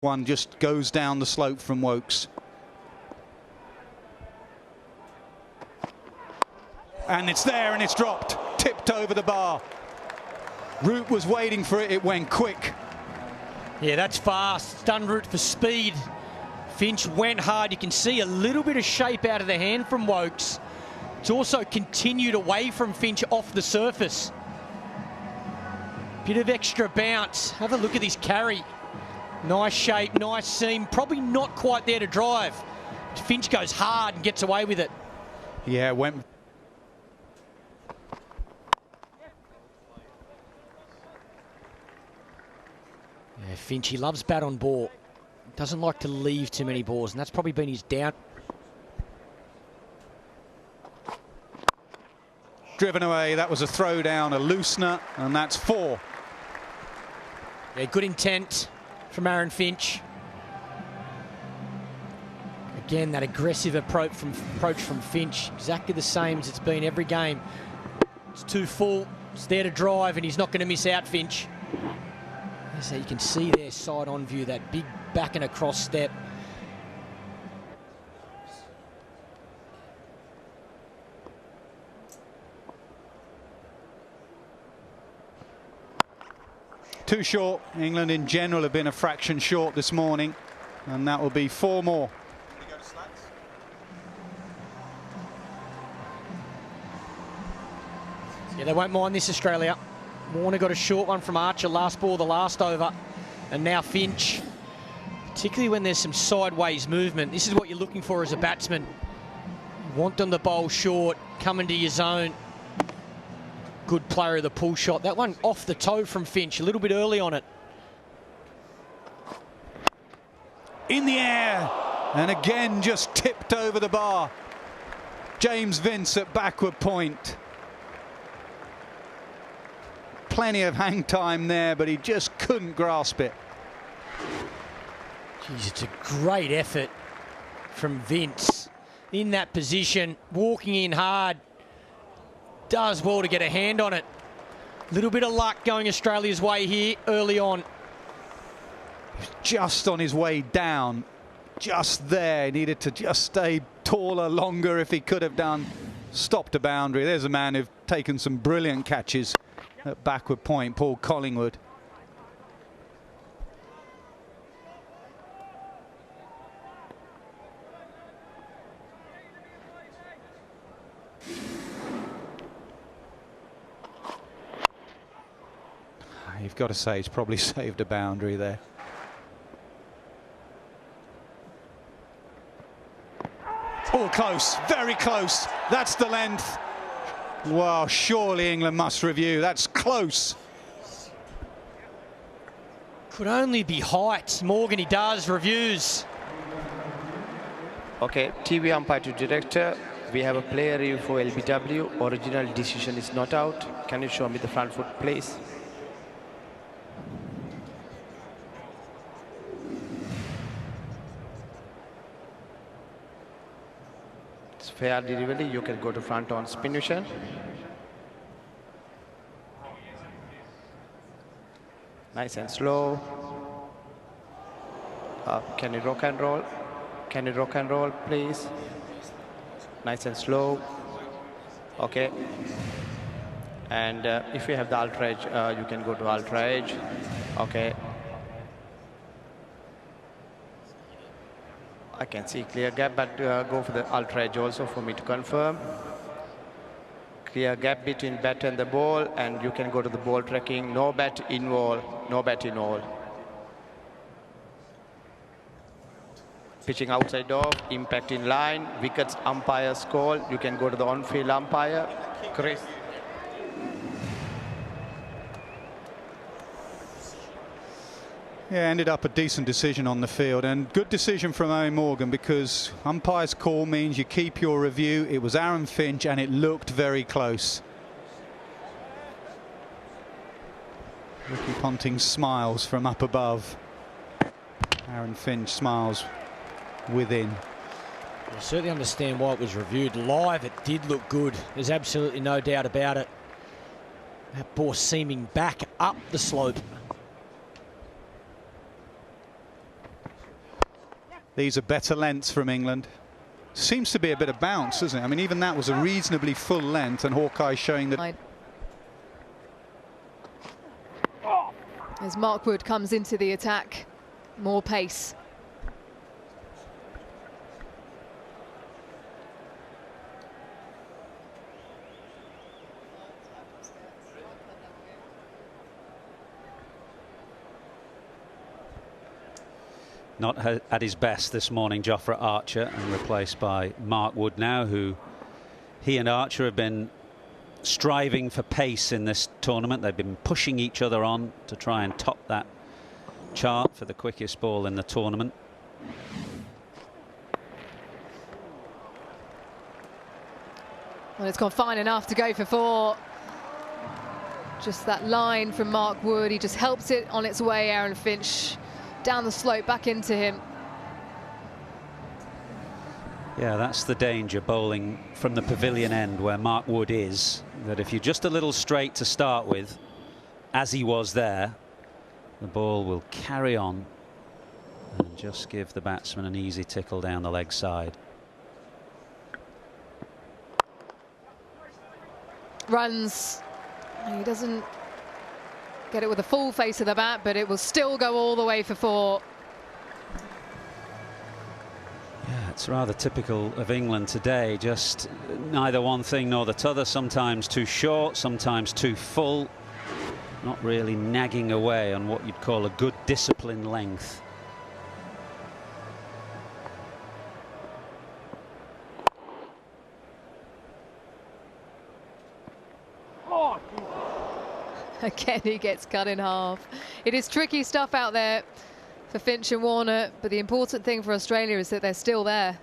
One just goes down the slope from Wokes. And it's there and it's dropped, tipped over the bar. Root was waiting for it, it went quick. Yeah, that's fast. Done Root for speed. Finch went hard. You can see a little bit of shape out of the hand from Wokes. It's also continued away from Finch off the surface. Bit of extra bounce. Have a look at this carry. Nice shape, nice seam. Probably not quite there to drive. Finch goes hard and gets away with it. Yeah, went. Yeah, Finch, he loves bat on ball. Doesn't like to leave too many balls, and that's probably been his down. Driven away, that was a throw down, a loosener, and that's 4. Yeah, good intent from Aaron Finch. Again, that aggressive approach from Finch, exactly the same as it's been every game. It's too full, it's there to drive, and he's not going to miss out, Finch. So you can see there, side on view, that big back and across step. Too short. England in general have been a fraction short this morning, and that will be 4 more. Yeah, they won't mind this, Australia. Warner got a short one from Archer last ball, the last over, and now Finch. Particularly when there's some sideways movement. This is what you're looking for as a batsman. You want them to bowl short, come into your zone. Good player of the pull shot. That one off the toe from Finch, a little bit early on it. In the air, and again just tipped over the bar. James Vince at backward point. Plenty of hang time there, but he just couldn't grasp it. Jeez, it's a great effort from Vince in that position, walking in hard. Does well to get a hand on it. Little bit of luck going Australia's way here early on. Just on his way down, just there. He needed to just stay taller, longer if he could have done. Stopped a boundary. There's a man who's taken some brilliant catches at backward point, Paul Collingwood. You've got to say he's probably saved a boundary there. Oh, close, very close. That's the length. Wow, surely England must review. That's close. Could only be height. Morgan, he does, reviews. Okay, TV umpire to director. We have a player review for LBW. Original decision is not out. Can you show me the front foot, please? It's fair delivery. You can go to front on spin vision. Nice and slow. Can you rock and roll? Can you rock and roll, please? Nice and slow. Okay. And if you have the ultra edge, you can go to ultra edge. Okay. I can see clear gap, but go for the ultra edge also for me to confirm. Clear gap between bat and the ball, and you can go to the ball tracking. No bat in wall, no bat in wall. Pitching outside off, impact in line, wickets umpire's call. You can go to the on-field umpire. Chris. Yeah, ended up a decent decision on the field, and good decision from Owen Morgan, because umpire's call means you keep your review. It was Aaron Finch and it looked very close. Ricky Ponting smiles from up above. Aaron Finch smiles within. I certainly understand why it was reviewed. Live, it did look good. There's absolutely no doubt about it. That ball seaming back up the slope. These are better lengths from England. Seems to be a bit of bounce, isn't it? I mean, even that was a reasonably full length, and Hawkeye showing that. As Mark Wood comes into the attack, more pace. Not at his best this morning, Jofra Archer, and replaced by Mark Wood now, who he and Archer have been striving for pace in this tournament. They've been pushing each other on to try and top that chart for the quickest ball in the tournament. Well, it's gone fine enough to go for 4. Just that line from Mark Wood. He just helps it on its way, Aaron Finch. Down the slope, back into him. Yeah, that's the danger bowling from the pavilion end where Mark Wood is, that if you're just a little straight to start with, as he was there, the ball will carry on and just give the batsman an easy tickle down the leg side. Runs. He doesn't get it with a full face of the bat, but it will still go all the way for 4. Yeah, it's rather typical of England today, just neither one thing nor the t'other, sometimes too short, sometimes too full, not really nagging away on what you'd call a good disciplined length. Again, he gets cut in half. It is tricky stuff out there for Finch and Warner, but the important thing for Australia is that they're still there.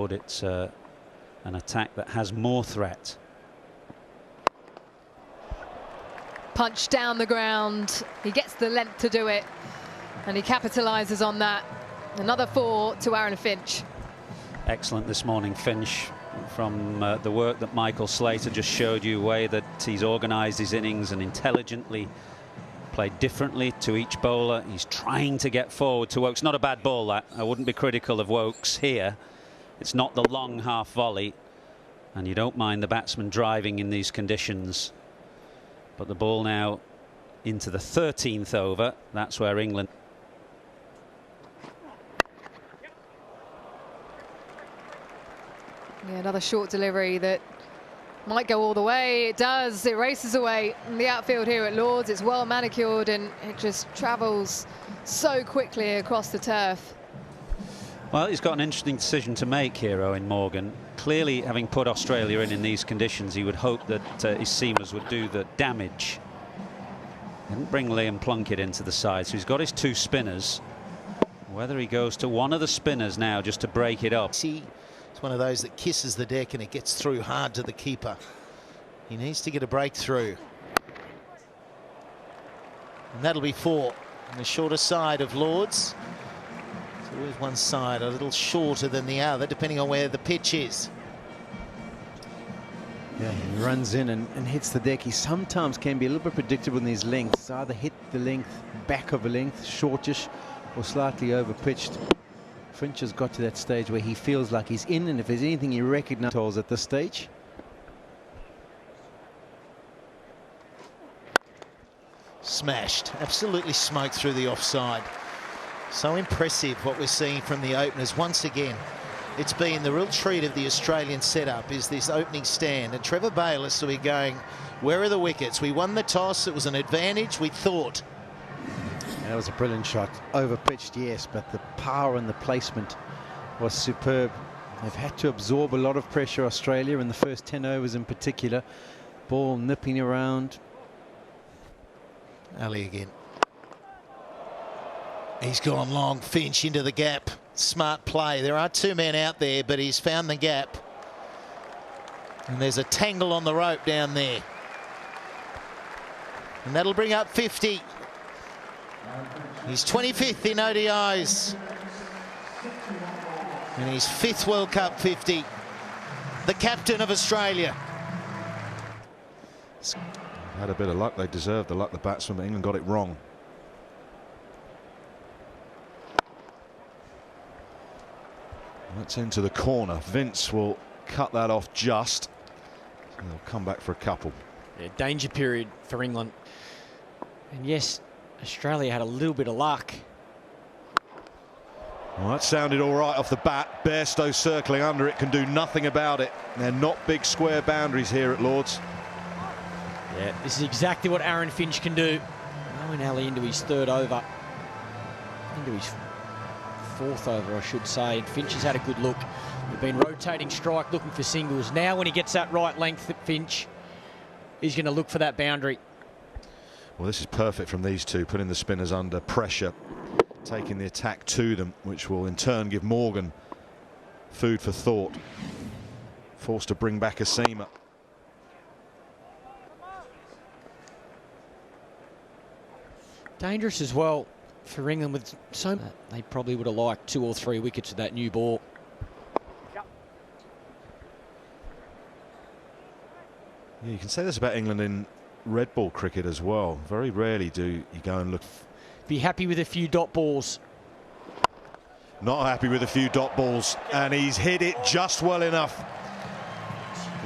It's an attack that has more threat. Punch down the ground. He gets the length to do it, and he capitalises on that. Another 4 to Aaron Finch. Excellent this morning, Finch, from the work that Michael Slater just showed you, way that he's organised his innings and intelligently played differently to each bowler. He's trying to get forward to Woakes. Not a bad ball, that. I wouldn't be critical of Woakes here. It's not the long half volley, and you don't mind the batsman driving in these conditions. But the ball now into the 13th over. That's where England. Yeah, another short delivery that might go all the way. It does. It races away. In the outfield here at Lord's, it's well manicured, and it just travels so quickly across the turf. Well, he's got an interesting decision to make here, Owen Morgan. Clearly, having put Australia in these conditions, he would hope that his seamers would do the damage. Didn't bring Liam Plunkett into the side, so he's got his 2 spinners. Whether he goes to one of the spinners now just to break it up. It's one of those that kisses the deck and it gets through hard to the keeper. He needs to get a breakthrough. And that'll be 4 on the shorter side of Lord's. So with one side a little shorter than the other, depending on where the pitch is. Yeah, he runs in and hits the deck. He sometimes can be a little bit predictable in these lengths. Either hit the length, back of a length, shortish, or slightly over pitched. Finch has got to that stage where he feels like he's in, and if there's anything he recognises at this stage. Smashed, absolutely smoked through the offside. So impressive what we're seeing from the openers. Once again, it's been the real treat of the Australian setup, is this opening stand. And Trevor Bayliss will be going, where are the wickets? We won the toss, it was an advantage, we thought. That was a brilliant shot. Over pitched, yes, but the power and the placement was superb. They've had to absorb a lot of pressure, Australia, in the first 10 overs in particular. Ball nipping around. Ali again. He's gone long. Finch into the gap. Smart play. There are 2 men out there, but he's found the gap. And there's a tangle on the rope down there. And that'll bring up 50. He's 25th in ODIs. And he's 5th World Cup 50. The captain of Australia. Had a bit of luck. They deserved the luck, the batsmen, but England got it wrong. That's into the corner. Vince will cut that off just. So they'll come back for a couple. Yeah, danger period for England. And yes, Australia had a little bit of luck. Well, that sounded all right off the bat. Bairstow circling under it, can do nothing about it. They're not big square boundaries here at Lord's. Yeah, this is exactly what Aaron Finch can do. Owen Alley into his third over. Into his fourth over, I should say. And Finch has had a good look. They've been rotating strike, looking for singles. Now when he gets that right length at Finch, he's going to look for that boundary. Well, this is perfect from these two, putting the spinners under pressure, taking the attack to them, which will in turn give Morgan food for thought. Forced to bring back a seamer. Dangerous as well for England with so much. They probably would have liked 2 or 3 wickets with that new ball. Yeah, you can say this about England in red ball cricket as well. Very rarely do you go and look. Be happy with a few dot balls. Not happy with a few dot balls, and he's hit it just well enough.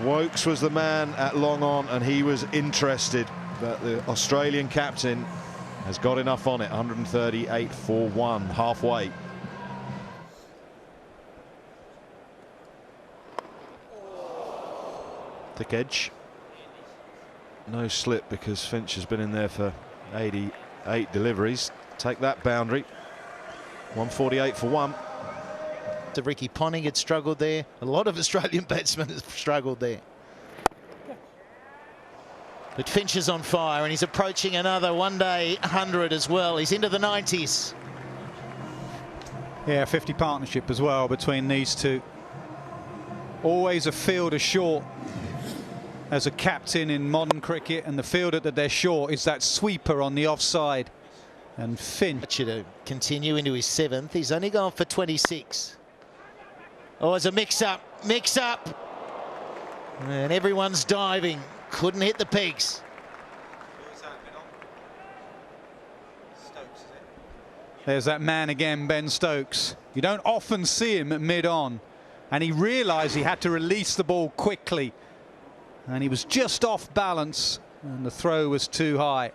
Wokes was the man at long on, and he was interested, but the Australian captain has got enough on it. 138 for 1, halfway. Thick edge. No slip because Finch has been in there for 88 deliveries. Take that boundary. 148 for 1. To Ricky Ponting had struggled there. A lot of Australian batsmen have struggled there. But Finch is on fire and he's approaching another one-day 100 as well. He's into the 90s. Yeah, 50 partnership as well between these two. Always a fielder short as a captain in modern cricket, and the fielder that they're short is that sweeper on the offside. And Finch to continue into his 7th. He's only gone for 26. Oh, it's a mix-up. And everyone's diving. Couldn't hit the pegs. There's that man again, Ben Stokes. You don't often see him at mid-on, and he realised he had to release the ball quickly, and he was just off balance, and the throw was too high.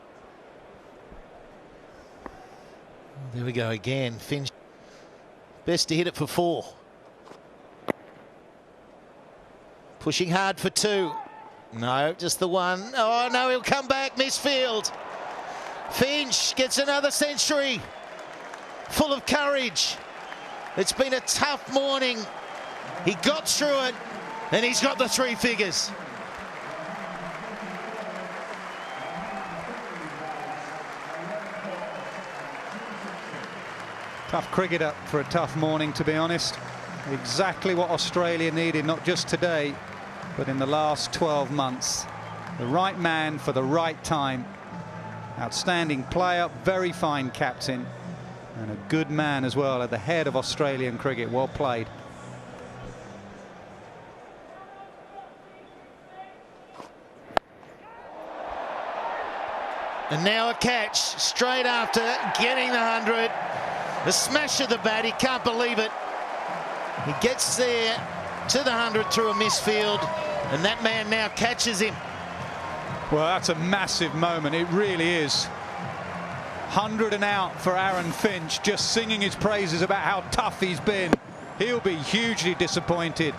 There we go again. Finch best to hit it for 4. Pushing hard for 2. No, just the 1. Oh no, he'll come back. Misfield. Finch gets another century. Full of courage. It's been a tough morning. He got through it, and he's got the 3 figures. Tough cricketer for a tough morning, to be honest. Exactly what Australia needed, not just today, but in the last 12 months. The right man for the right time. Outstanding player, very fine captain, and a good man as well at the head of Australian cricket. Well played. And now a catch straight after getting the 100. The smash of the bat, he can't believe it. He gets there to the 100 through a misfield, and that man now catches him. Well, that's a massive moment. It really is. 100 and out for Aaron Finch, just singing his praises about how tough he's been. He'll be hugely disappointed.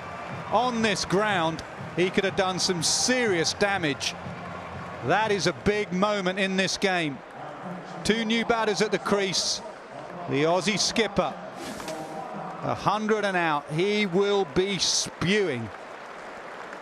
On this ground, he could have done some serious damage. That is a big moment in this game. 2 new batters at the crease. The Aussie skipper, 100 and out. He will be spewing.